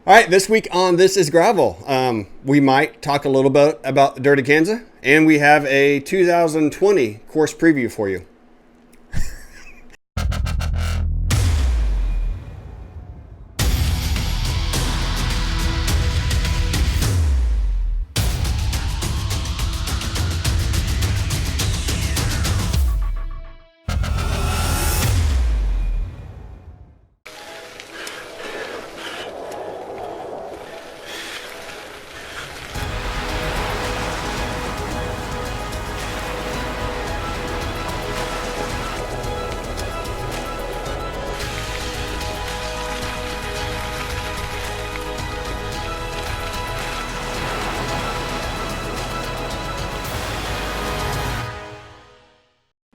All right, this week on This is Gravel, we might talk a little bit about the Dirty Kanza, and we have a 2020 course preview for you.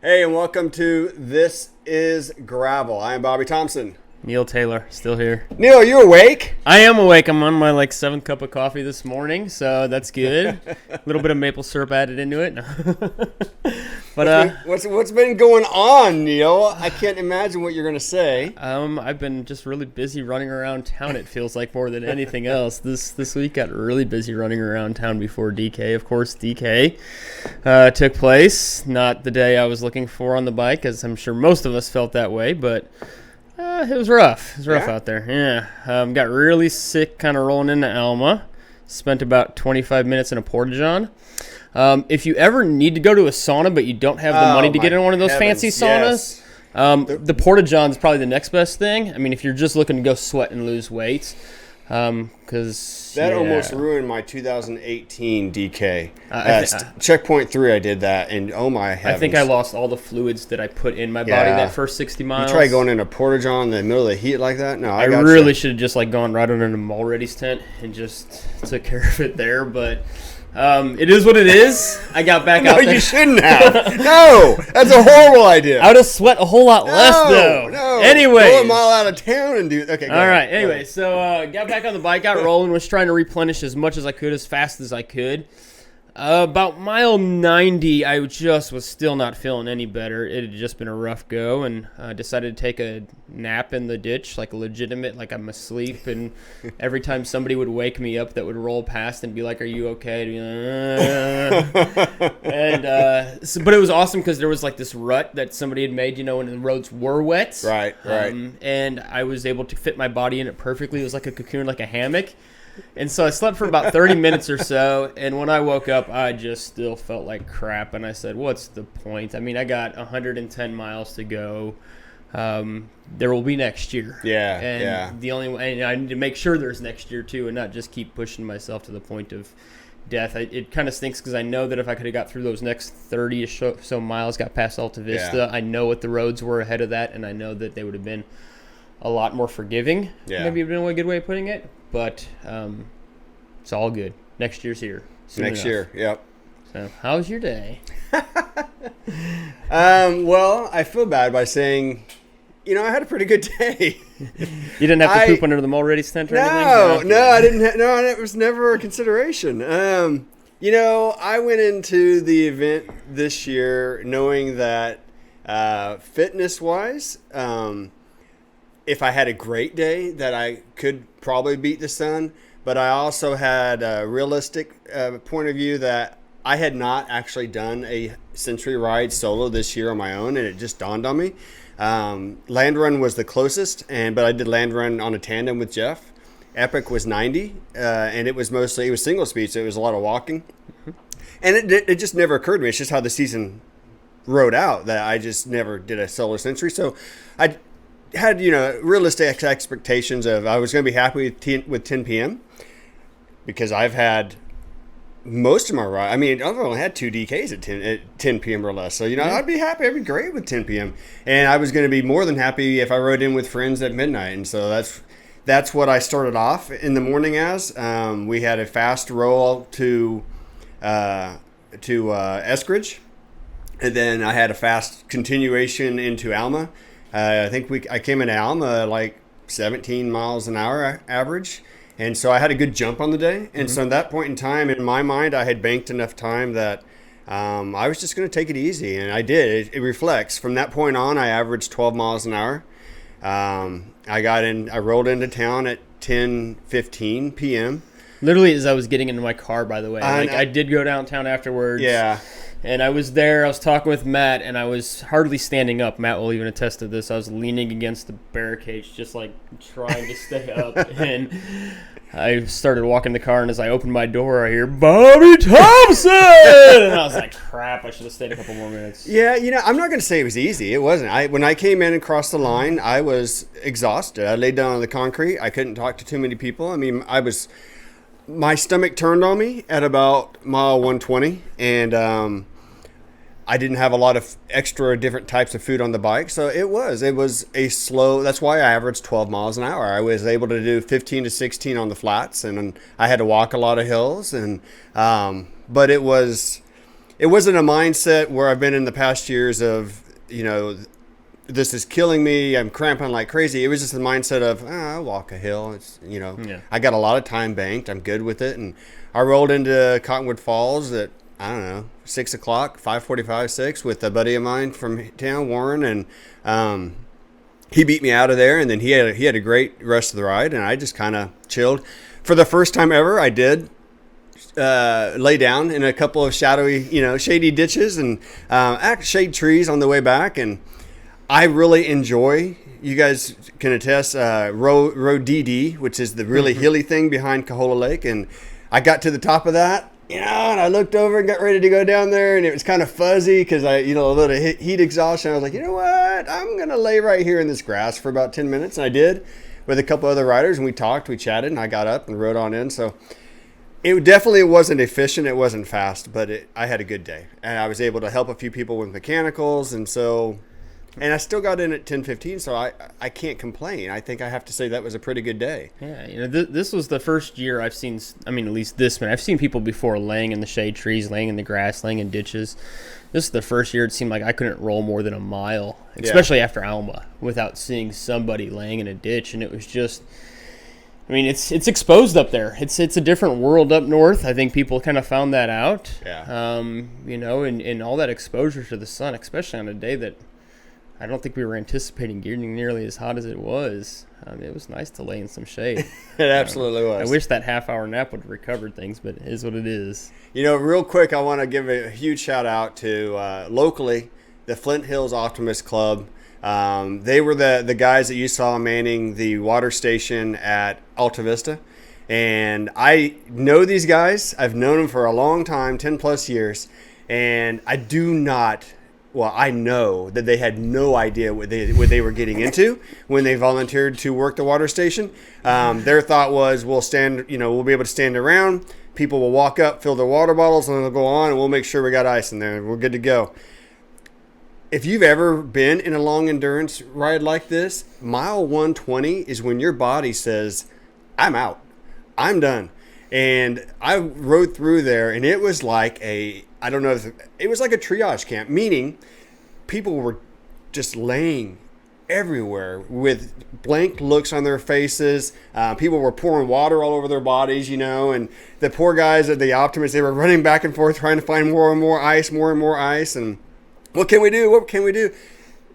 Hey, and welcome to This is Gravel. I am Bobby Thompson. Neil Taylor, still here. Neil, are you awake? I am awake. I'm on my seventh cup of coffee this morning, so that's good. A little bit of maple syrup added into it. But what's been going on, Neil? I can't imagine what you're going to say. I've been just really busy running around town. It feels like more than anything else. This week got really busy running around town before DK. Of course, DK took place. Not the day I was looking for on the bike, as I'm sure most of us felt that way, but. It was rough. It was rough out there. Yeah. Got really sick kind of rolling into Alma. Spent about 25 minutes in a porta-john. If you ever need to go to a sauna but you don't have the money to get in one of those fancy saunas, the porta-john is probably the next best thing. I mean, if you're just looking to go sweat and lose weight. Because that almost ruined my 2018 DK. Checkpoint 3, I did that, and oh my heavens. I think I lost all the fluids that I put in my body that first 60 miles. You try going in a porta-john in the middle of the heat like that? No, I really should have just gone right under the Mulready's tent and just took care of it there, but... it is what it is. I got back out there. No, you shouldn't have. No, that's a horrible idea. I would have sweat a whole lot less, though. No. Anyway. Go a mile out of town and do... Okay, all right. Anyway, so got back on the bike, got rolling, was trying to replenish as much as I could, as fast as I could. About mile 90, I just was still not feeling any better. It had just been a rough go, and decided to take a nap in the ditch, like a legitimate, like I'm asleep. And every time somebody would wake me up that would roll past and be like, "Are you okay?" I'd be like, and but it was awesome because there was this rut that somebody had made, when the roads were wet. Right. And I was able to fit my body in it perfectly. It was like a cocoon, like a hammock. And so I slept for about 30 minutes or so, and when I woke up, I just still felt like crap, and I said, what's the point? I mean, I got 110 miles to go. There will be next year. The only way, and I need to make sure there's next year, too, and not just keep pushing myself to the point of death. It kind of stinks because I know that if I could have got through those next 30-ish so miles, got past Alta Vista, I know what the roads were ahead of that, and I know that they would have been a lot more forgiving. Maybe would have been a good way of putting it. But it's all good. Next year's here. Next year, yep. So, how's your day? Well, I feel bad by saying, I had a pretty good day. You didn't have to poop under the Mulready's tent or anything? No, I didn't. No, it was never a consideration. I went into the event this year knowing that fitness-wise, if I had a great day, that I could probably beat the sun. But I also had a realistic point of view that I had not actually done a century ride solo this year on my own, and it just dawned on me. Land Run was the closest, but I did Land Run on a tandem with Jeff. Epic was 90, and it was single speed, so it was a lot of walking. And it just never occurred to me. It's just how the season rode out that I just never did a solo century. So I had realistic expectations of I was going to be happy with 10 p.m. because I've had most of my ride. I mean, I've only had 2 DKs at 10 p.m. or less. So I'd be happy. I'd be great with 10 p.m. And I was going to be more than happy if I rode in with friends at midnight. And so that's what I started off in the morning as. We had a fast roll to Eskridge, and then I had a fast continuation into Alma. I think I came into Alma 17 miles an hour average. And so I had a good jump on the day. And so at that point in time, in my mind, I had banked enough time that I was just going to take it easy. And I did. It reflects. From that point on, I averaged 12 miles an hour. I rolled into town at 10:15 p.m. Literally as I was getting into my car, by the way. And I did go downtown afterwards. Yeah. And I was there. I was talking with Matt, and I was hardly standing up. Matt will even attest to this. I was leaning against the barricades, just like trying to stay up. And I started walking the car, and as I opened my door, I hear Bobby Thompson, and I was like, "Crap! I should have stayed a couple more minutes." Yeah, I'm not going to say it was easy. It wasn't. When I came in and crossed the line, I was exhausted. I laid down on the concrete. I couldn't talk to too many people. I mean, my stomach turned on me at about mile 120, and I didn't have a lot of extra different types of food on the bike, so it was a slow. That's why I averaged 12 miles an hour. I was able to do 15 to 16 on the flats, and I had to walk a lot of hills. And but it wasn't a mindset where I've been in the past years of this is killing me. I'm cramping like crazy. It was just the mindset of I'll walk a hill. It's I got a lot of time banked. I'm good with it, and I rolled into Cottonwood Falls at 6 o'clock, 5:45, 6 with a buddy of mine from town, Warren, and he beat me out of there. And then he had a great rest of the ride, and I just kind of chilled. For the first time ever, I did lay down in a couple of shadowy, shady ditches and shade trees on the way back, and I really enjoy. You guys can attest, Road DD, which is the really hilly thing behind Cahola Lake, and I got to the top of that. And I looked over and got ready to go down there, and it was kind of fuzzy because a little heat exhaustion. I was like, you know what? I'm going to lay right here in this grass for about 10 minutes. And I did with a couple other riders, and we talked, we chatted, and I got up and rode on in. So it definitely wasn't efficient. It wasn't fast, but I had a good day. And I was able to help a few people with mechanicals. And I still got in at 10:15, so I can't complain. I think I have to say that was a pretty good day. Yeah, this was the first year I've seen, at least this one, I've seen people before laying in the shade trees, laying in the grass, laying in ditches. This is the first year it seemed like I couldn't roll more than a mile, especially after Alma, without seeing somebody laying in a ditch. And it was just, it's exposed up there. It's a different world up north. I think people kind of found that out. Yeah. And all that exposure to the sun, especially on a day that I don't think we were anticipating getting nearly as hot as it was. It was nice to lay in some shade. It absolutely was. I wish that half-hour nap would have recovered things, but it is what it is. Real quick, I want to give a huge shout-out to, locally, the Flint Hills Optimist Club. They were the guys that you saw manning the water station at Alta Vista. And I know these guys. I've known them for a long time, 10-plus years. And I know that they had no idea what they were getting into when they volunteered to work the water station. Their thought was, we'll be able to stand around. People will walk up, fill their water bottles, and they'll go on, and we'll make sure we got ice in there. We're good to go. If you've ever been in a long endurance ride like this, mile 120 is when your body says, I'm out. I'm done. And I rode through there, and it was like it was like a triage camp, meaning people were just laying everywhere with blank looks on their faces. People were pouring water all over their bodies, and the poor guys at the Optimists, they were running back and forth trying to find more and more ice. And what can we do? What can we do?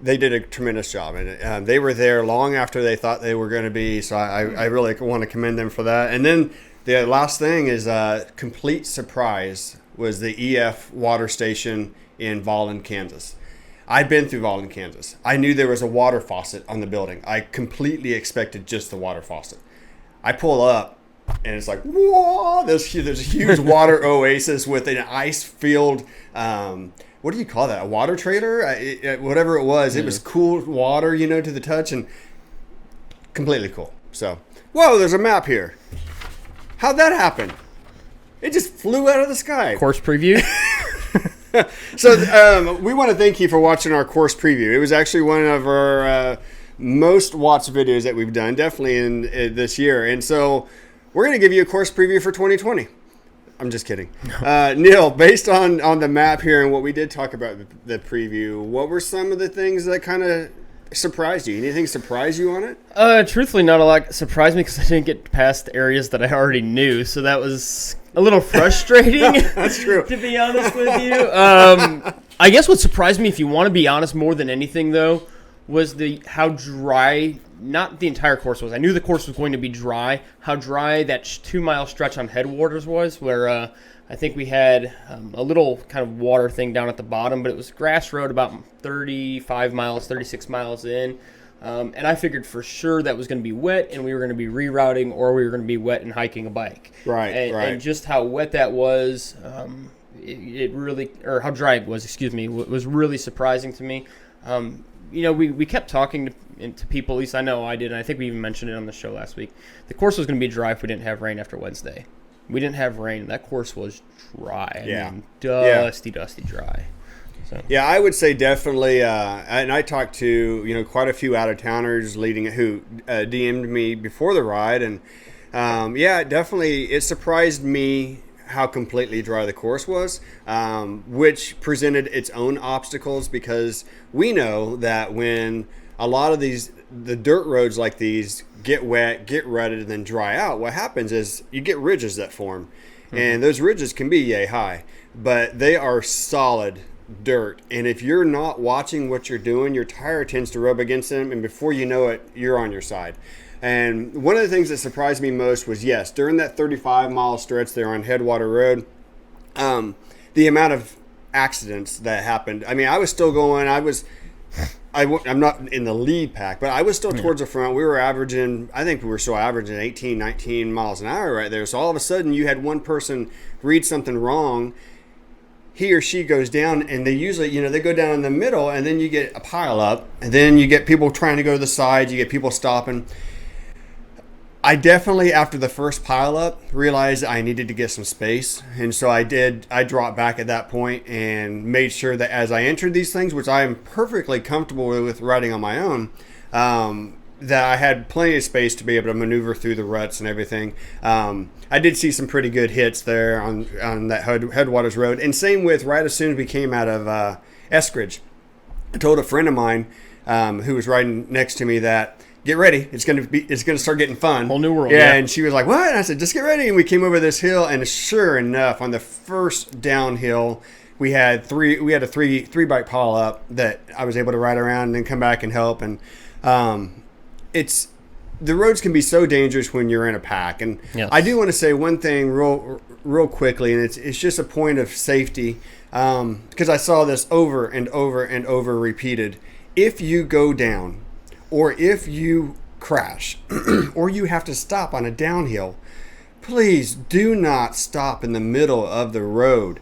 They did a tremendous job, and they were there long after they thought they were going to be. So I really want to commend them for that. And then the last thing is complete surprise was the EF water station in Volland, Kansas. I'd been through Volland, Kansas. I knew there was a water faucet on the building. I completely expected just the water faucet. I pull up, and it's like, whoa, there's a huge water oasis with an ice-filled, what do you call that, a water trailer? Whatever it was. It was cool water, to the touch, and completely cool. So, whoa, there's a map here. How'd that happen? It just flew out of the sky. Course preview. So we want to thank you for watching our course preview. It was actually one of our most watched videos that we've done, definitely in this year. And so we're going to give you a course preview for 2020. I'm just kidding. Neil, based on the map here and what we did talk about the preview, what were some of the things that kind of surprised you? Anything surprise you on it? Truthfully, not a lot surprised me because I didn't get past areas that I already knew, so that was a little frustrating. That's true. To be honest with you, I guess what surprised me, if you want to be honest, more than anything though, was how dry, not the entire course was. I knew the course was going to be dry. How dry that 2-mile stretch on Headwaters was, where I think we had a little kind of water thing down at the bottom, but it was grass road about 35 miles, 36 miles in. And I figured for sure that was going to be wet, and we were going to be rerouting, or we were going to be wet and hiking a bike. Right. And just how wet that was, it really, or how dry it was, excuse me, was really surprising to me. We kept talking to people, at least I know I did, and I think we even mentioned it on the show last week. The course was going to be dry if we didn't have rain after Wednesday. We didn't have rain, and that course was dry. I mean, dusty dry. So. Yeah, I would say definitely, and I talked to quite a few out-of-towners who DM'd me before the ride, and definitely it surprised me how completely dry the course was, which presented its own obstacles, because we know that when a lot of the dirt roads like these get wet, get rutted, and then dry out, what happens is you get ridges that form, and those ridges can be yay high, but they are solid dirt, and if you're not watching what you're doing, your tire tends to rub against them, and before you know it, you're on your side. And one of the things that surprised me most was, yes, during that 35-mile stretch there on Headwater Road, the amount of accidents that happened. I mean, I was still going. I'm not in the lead pack, but I was still towards the front. We were averaging, I think we were still averaging 18, 19 miles an hour right there. So all of a sudden, you had one person read something wrong. He or she goes down, and they usually, they go down in the middle, and then you get a pile up, and then you get people trying to go to the sides, you get people stopping. I definitely, after the first pile up, realized I needed to get some space, and so I did. I dropped back at that point and made sure that as I entered these things, which I am perfectly comfortable with riding on my own, that I had plenty of space to be able to maneuver through the ruts and everything. I did see some pretty good hits there on that Headwaters Road. And same with right as soon as we came out of Eskridge. I told a friend of mine who was riding next to me that, get ready, it's gonna start getting fun. Whole new world. Yeah, and she was like, what? And I said, just get ready. And we came over this hill, and sure enough, on the first downhill, we had a three bike pile up that I was able to ride around and then come back and help. And the roads can be so dangerous when you're in a pack. And yes. I do want to say one thing real quickly, and it's just a point of safety, because I saw this over and over and over repeated. If you go down, or if you crash, or you have to stop on a downhill, please do not stop in the middle of the road.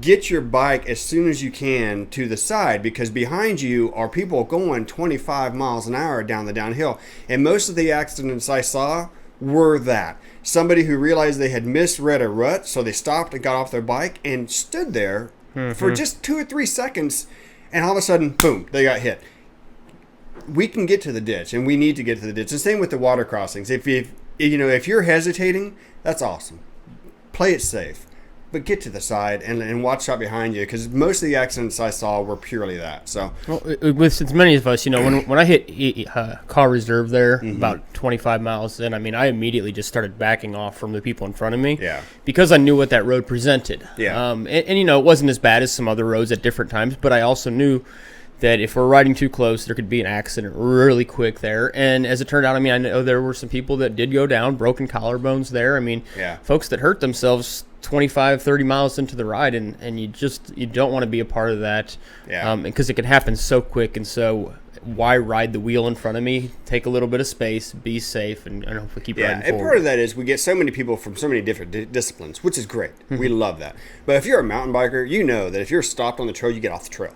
Get your bike as soon as you can to the side, because behind you are people going 25 miles an hour down the downhill. And most of the accidents I saw were that. Somebody who realized they had misread a rut, so they stopped and got off their bike and stood there for just 2 or 3 seconds, and all of a sudden, boom, they got hit. We can get to the ditch, and we need to get to the ditch. The same with the water crossings. If you're hesitating, that's awesome. Play it safe. But get to the side and watch out behind you, because most of the accidents I saw were purely that. So, with as many of us, when I hit car reserve there about 25 miles in, I mean, I immediately just started backing off from the people in front of me, because I knew what that road presented. And it wasn't as bad as some other roads at different times, but I also knew that if we're riding too close, there could be an accident really quick there. And as it turned out, I mean, I know there were some people that did go down, broken collarbones there. I mean, folks that hurt themselves 25, 30 miles into the ride, and you don't want to be a part of that, because it can happen so quick. And so why ride the wheel in front of me? Take a little bit of space, be safe, and hopefully keep riding forward. And part of that is we get so many people from so many different disciplines, which is great. We love that. But if you're a mountain biker, you know that if you're stopped on the trail, you get off the trail.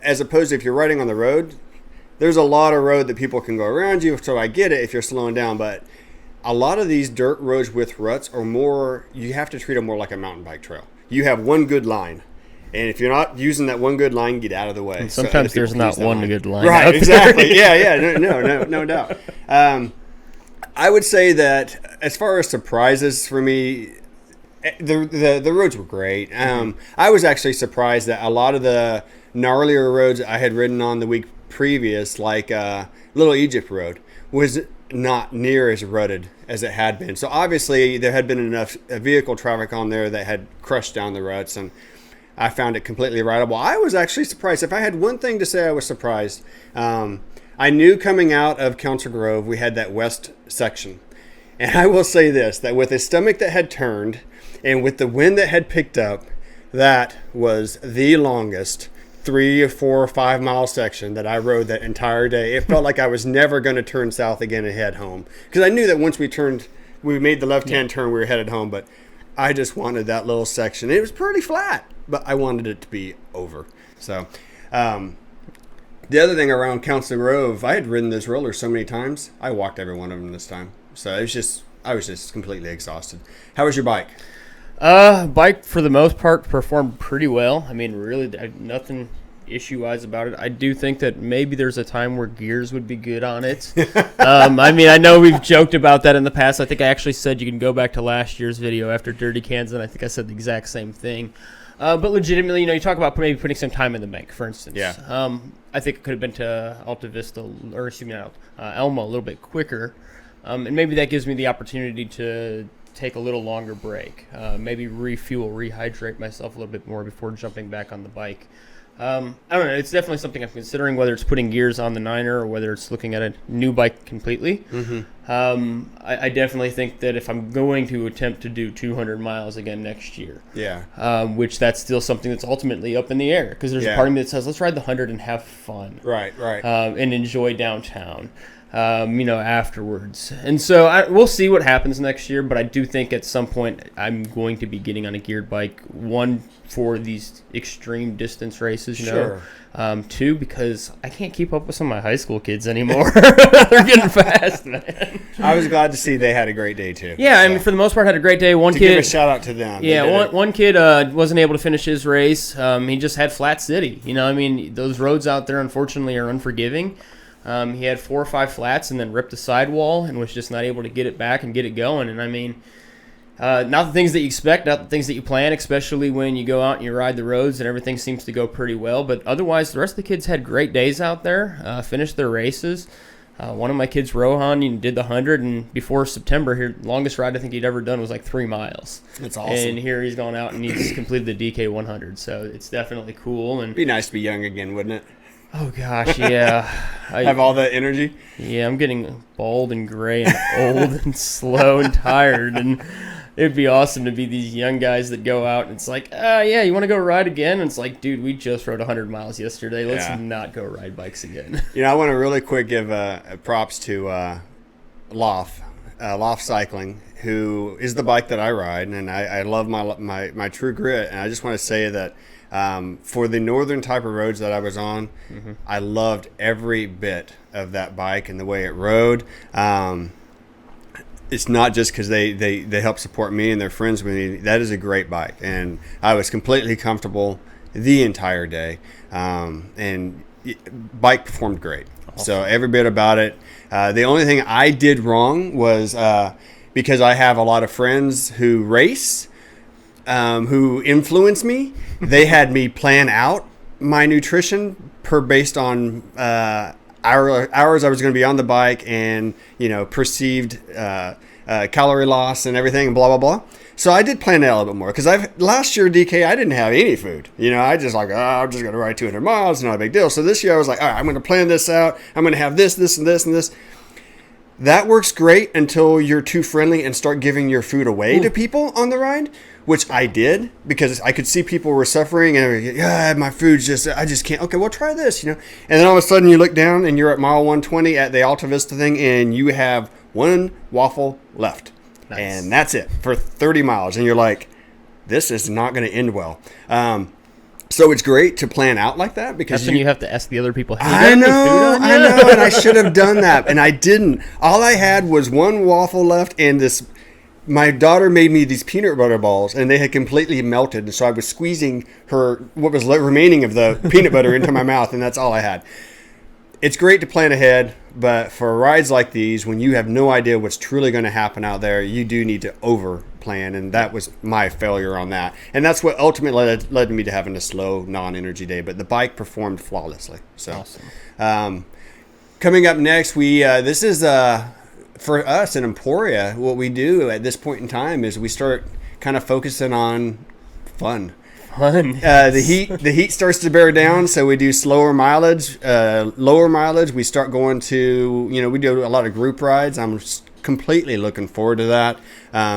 As opposed to if you're riding on the road, there's a lot of road that people can go around you. So I get it if you're slowing down, but a lot of these dirt roads with ruts are more, you have to treat them more like a mountain bike trail. You have one good line. And if you're not using that one good line, get out of the way. And sometimes there's not one good line. Right, exactly. No doubt. I would say that as far as surprises for me, the roads were great. I was actually surprised that a lot of the gnarlier roads I had ridden on the week previous, like Little Egypt Road, was not near as rutted as it had been. So obviously there had been enough vehicle traffic on there that had crushed down the ruts, and I found it completely rideable. I was actually surprised. If I had one thing to say, I was surprised. I knew coming out of Council Grove, we had that west section. And I will say this, that with a stomach that had turned and with the wind that had picked up, that was the longest 3 or 4 or 5 mile section that I rode that entire day. It felt like I was never going to turn south again and head home. Because I knew that once we made the left-hand turn, we were headed home. But I just wanted that little section. It was pretty flat, but I wanted it to be over. So, the other thing around Council Grove, I had ridden those rollers so many times, I walked every one of them this time. So I was just completely exhausted. How was your bike? Bike for the most part performed pretty well. I mean, really, nothing issue-wise about it. I do think that maybe there's a time where gears would be good on it. I mean, I know we've joked about that in the past. I think I actually said you can go back to last year's video after Dirty Kanza, and I think I said the exact same thing. But legitimately, you talk about maybe putting some time in the bank, for instance. Yeah. I think it could have been to Alta Vista, or excuse me, Elma a little bit quicker. And maybe that gives me the opportunity to take a little longer break, maybe refuel, rehydrate myself a little bit more before jumping back on the bike. I don't know. It's definitely something I'm considering, whether it's putting gears on the Niner or whether it's looking at a new bike completely. Mm-hmm. I definitely think that if I'm going to attempt to do 200 miles again next year, which that's still something that's ultimately up in the air, because there's a part of me that says, let's ride the 100 and have fun. Right. And enjoy downtown. Afterwards. And so we'll see what happens next year, but I do think at some point I'm going to be getting on a geared bike, one, for these extreme distance races, Sure. Two, because I can't keep up with some of my high school kids anymore. They're getting fast, man. I was glad to see they had a great day, too. Yeah, so. I mean, for the most part, had a great day. One kid, give a shout-out to them. Yeah, one kid wasn't able to finish his race. He just had flat city. I mean, those roads out there, unfortunately, are unforgiving. He had 4 or 5 flats and then ripped the sidewall and was just not able to get it back and get it going. And I mean, not the things that you expect, not the things that you plan, especially when you go out and you ride the roads and everything seems to go pretty well. But otherwise, the rest of the kids had great days out there, finished their races. One of my kids, Rohan, did the 100, and before September, here, longest ride I think he'd ever done was like 3 miles. That's awesome. And here he's gone out and he's completed the DK 100. So it's definitely cool. And be nice to be young again, wouldn't it? Oh, gosh, yeah. Have all that energy? Yeah, I'm getting bald and gray and old and slow and tired. And it'd be awesome to be these young guys that go out and it's like, yeah, you want to go ride again? And it's like, dude, we just rode 100 miles yesterday. Let's not go ride bikes again. I want to really quick give props to Lauf Cycling, who is the bike that I ride. And I love my True Grit. And I just want to say that for the northern type of roads that I was on, mm-hmm. I loved every bit of that bike and the way it rode. It's not just because they help support me and they're friends with me. That is a great bike, and I was completely comfortable the entire day. And bike performed great. Awesome. So every bit about it. The only thing I did wrong was because I have a lot of friends who race, who influence me. They had me plan out my nutrition based on hours I was going to be on the bike and perceived calorie loss and everything and blah blah blah. So I did plan that a little bit more because last year DK I didn't have any food. I just I'm just going to ride 200 miles, not a big deal. So this year I was like, all right, I'm going to plan this out. I'm going to have this and this and this. That works great until you're too friendly and start giving your food away to people on the ride, which I did because I could see people were suffering and my food's I just can't. Okay, well, try this, And then all of a sudden you look down and you're at mile 120 at the Alta Vista thing and you have 1 waffle left. Nice. And that's it for 30 miles. And you're like, this is not going to end well. So it's great to plan out like that because that's when you have to ask the other people. I know, and I should have done that, and I didn't. All I had was 1 waffle left, and my daughter made me these peanut butter balls, and they had completely melted, and so I was squeezing what was remaining of the peanut butter into my mouth, and that's all I had. It's great to plan ahead, but for rides like these, when you have no idea what's truly going to happen out there, you do need to over-plan, and that was my failure on that. And that's what ultimately led me to having a slow, non-energy day, but the bike performed flawlessly. So, awesome. Coming up next, this is, for us in Emporia, what we do at this point in time is we start kind of focusing on fun. fun. The heat starts to bear down, so we do slower mileage, lower mileage. We start going to, we do a lot of group rides. I'm completely looking forward to that.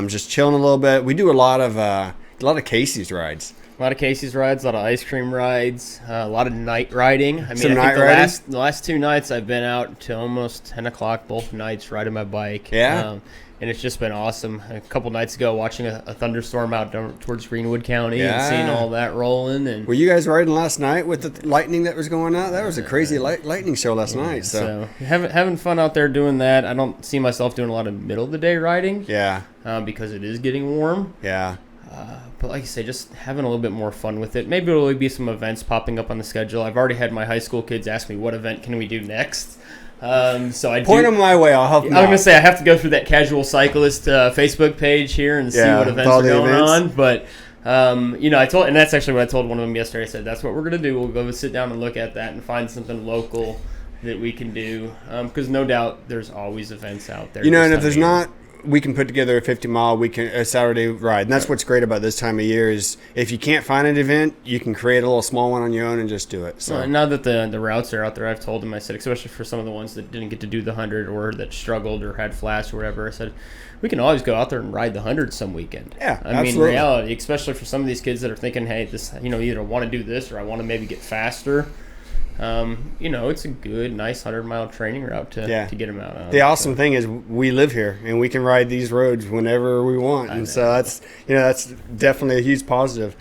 Just chilling a little bit. We do a lot of Casey's rides. A lot of Casey's rides, a lot of ice cream rides, a lot of night riding. I Some mean, I night think riding? the last 2 nights I've been out to almost 10 o'clock both nights riding my bike. Yeah. And it's just been awesome. A couple nights ago, watching a thunderstorm out down towards Greenwood County and seeing all that rolling. And were you guys riding last night with the lightning that was going out? That was a crazy lightning show last night. So having fun out there doing that. I don't see myself doing a lot of middle of the day riding. Yeah. Because it is getting warm. Yeah. But like you say, just having a little bit more fun with it. Maybe there'll be some events popping up on the schedule. I've already had my high school kids ask me, what event can we do next? So I point them my way. I'll help them. I'm going to say I have to go through that Casual Cyclist Facebook page here and see what events are going on. But, and that's actually what I told one of them yesterday. I said, that's what we're going to do. We'll go sit down and look at that and find something local that we can do. Because no doubt there's always events out there. And if there's not, we can put together a 50-mile a Saturday ride. And that's what's great about this time of year is if you can't find an event, you can create a little small one on your own and just do it. So now that the routes are out there, I've told them, I said, especially for some of the ones that didn't get to do the 100 or that struggled or had flats or whatever, I said, we can always go out there and ride the 100 some weekend. Yeah, I mean, reality, especially for some of these kids that are thinking, hey, this, either want to do this or I want to maybe get faster. It's a good, nice 100-mile training route to get them out on. The awesome thing is we live here and we can ride these roads whenever we want, and so that's definitely a huge positive.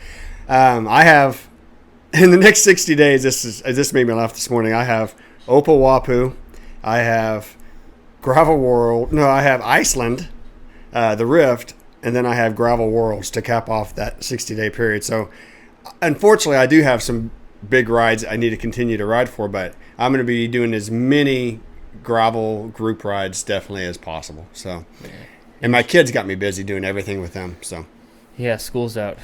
I have in the next 60 days. This made me laugh this morning. I have Opawapu, I have Gravel World. No, I have Iceland, the Rift, and then I have Gravel Worlds to cap off that 60-day period. So, unfortunately, I do have some big rides I need to continue to ride for, but I'm going to be doing as many gravel group rides definitely as possible. So, and my kids got me busy doing everything with them. So, yeah, school's out.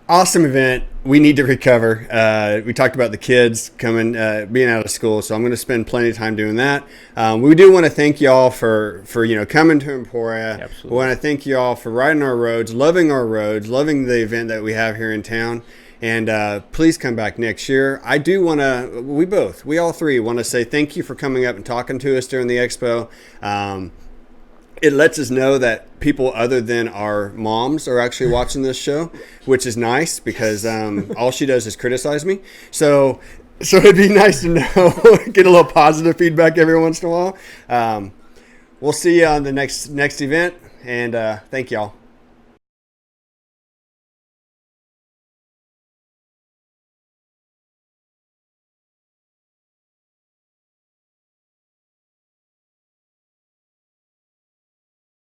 Awesome event. We need to recover. We talked about the kids coming, being out of school, so I'm going to spend plenty of time doing that. We do want to thank y'all for coming to Emporia. Absolutely. We want to thank y'all for riding our roads, loving the event that we have here in town. And please come back next year. I do want to, we all three want to say thank you for coming up and talking to us during the expo. It lets us know that people other than our moms are actually watching this show, which is nice because all she does is criticize me. So it'd be nice to know, get a little positive feedback every once in a while. We'll see you on the next event, and thank y'all.